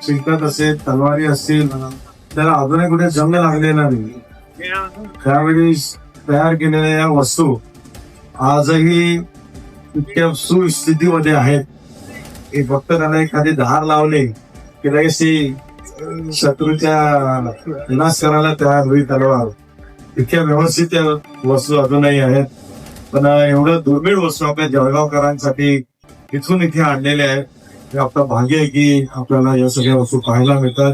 शिकत असेल, तलवारी असतील, त्याला अजूनही कुठे जंग लागलेला नाही. त्यावेळी तयार केलेल्या या वस्तू आजही इतक्या सुस्थितीमध्ये आहेत की फक्त त्याला एखादी धार लावले की लगेच ती शत्रूच्या विनाश करायला तयार होईल तलवार. इतक्या व्यवस्थित त्या वस्तू अजूनही आहेत. पण एवढं दुर्मिळ वस्तू आपल्या जळगावकरांसाठी इथून इथे आणलेले आहेत. हे आपलं भाग्य आहे की आपल्याला या सगळ्या वस्तू पाहायला मिळतात.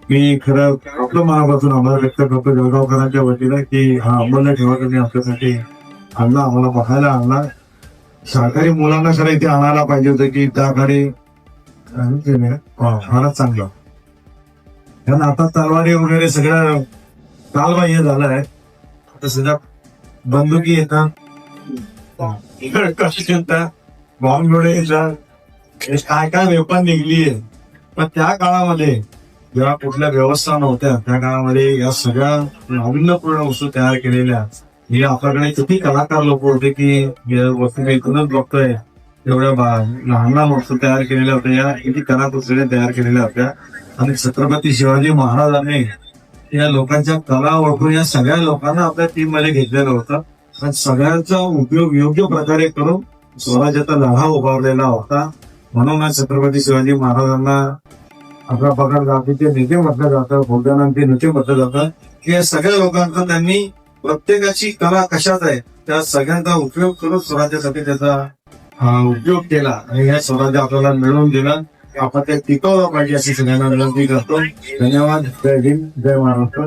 मी खरं आपलं मनापासून आम्हाला व्यक्त करतो जळगावकरांच्या वतीनं की हा अमूल्य ठेवा तुम्ही आपल्यासाठी आणला, आम्हाला पाहायला आणला. शाकाहारी मुलांना खरं इथे आणायला पाहिजे होतं की त्या काळी फारच चांगलं. कारण आता तलवारी वगैरे सगळं कालबाह्य झालं आहे. आता सध्या बंदुकी येतात, बॉम्ब येतात, काय काय वेपन निघली आहे. पण त्या काळामध्ये जेव्हा कुठल्या व्यवस्था नव्हत्या त्या काळामध्ये या सगळ्या नाविन्यपूर्ण वस्तू तयार केलेल्या. म्हणजे आपल्याकडे किती कलाकार लोक होते की वस्तू इथूनच बघतोय एवढ्या लहान लहान वस्तू तयार केलेल्या होत्या. या किती कलाकुसरीने तयार केलेल्या होत्या. आणि छत्रपती शिवाजी महाराजांनी या लोकांच्या कला ओळखून या सगळ्या लोकांना आपल्या टीम मध्ये घेतलेलं होतं. आणि सगळ्यांचा उपयोग योग्य प्रकारे करून स्वराज्याचा लढा उभारलेला होता. म्हणून छत्रपती शिवाजी महाराजांना आपला पगार जातीचे नेते म्हटलं जातं, भोजनांचे नेते म्हटलं जातं. की या सगळ्या लोकांचा त्यांनी प्रत्येकाची कला कशात आहे त्या सगळ्यांचा उपयोग करून स्वराज्यासाठी त्याचा उपयोग केला. आणि या स्वराज्य आपल्याला मिळवून दिलं. आपण ते टिकवलं पाहिजे अशी सगळ्यांना विनंती करतो. धन्यवाद. जय हिंद, जय महाराष्ट्र.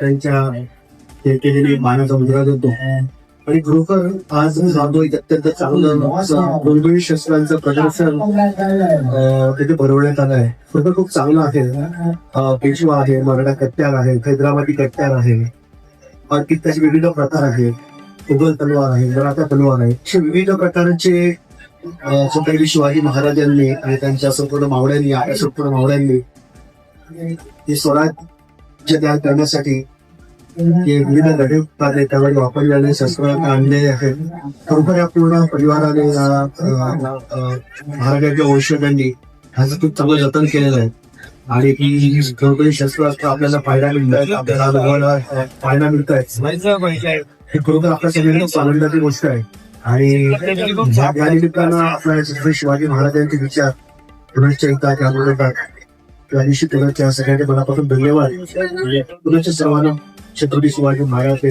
त्यांच्या केलेली मानाचा मुद्रा देतो. आणि खरोखर आज जातो अत्यंत चांगलं गुलबी शस्त्रांचं प्रदर्शन तिथे भरवण्यात आलं आहे. खरोखर खूप चांगलं आहे. पेशवा आहे, मराठा कट्ट्यार आहे, हैदराबादी कट्ट्यार आहे, त्याचे विविध प्रकार आहेत. मुघल तलवार आहे, मराठा तलवार आहे, असे विविध प्रकारचे छत्रपती शिवाजी महाराजांनी आणि त्यांच्या संपूर्ण मावळ्यांनी, आपल्या संपूर्ण मावळ्यांनी हे स्वराज्य तयार करण्यासाठी विविध लढे त्यावेळी वापरलेले शस्त्र आणलेले आहेत. खरोखर या पूर्ण परिवाराने महाराजांच्या वंशजांनी ह्याचं खूप चांगलं जतन केलेलं आहे. आणि ही खरोखर शस्त्र आपल्याला पाहायला मिळत आहेत, आपल्याला अनुभवायला पाहायला मिळत आहेत. हे खरोखर आपल्या सगळ्यांना आनंदाची गोष्ट आहे. आणि या निमित्तानं आपल्या छत्रपती शिवाजी महाराजांचे विचार पुनश्च एकदा त्या दिवशी पुण्याच्या सगळ्यांच्या मनापासून धन्यवाद. पुण्याच्या सर्वांना छत्रपती शिवाजी महाराज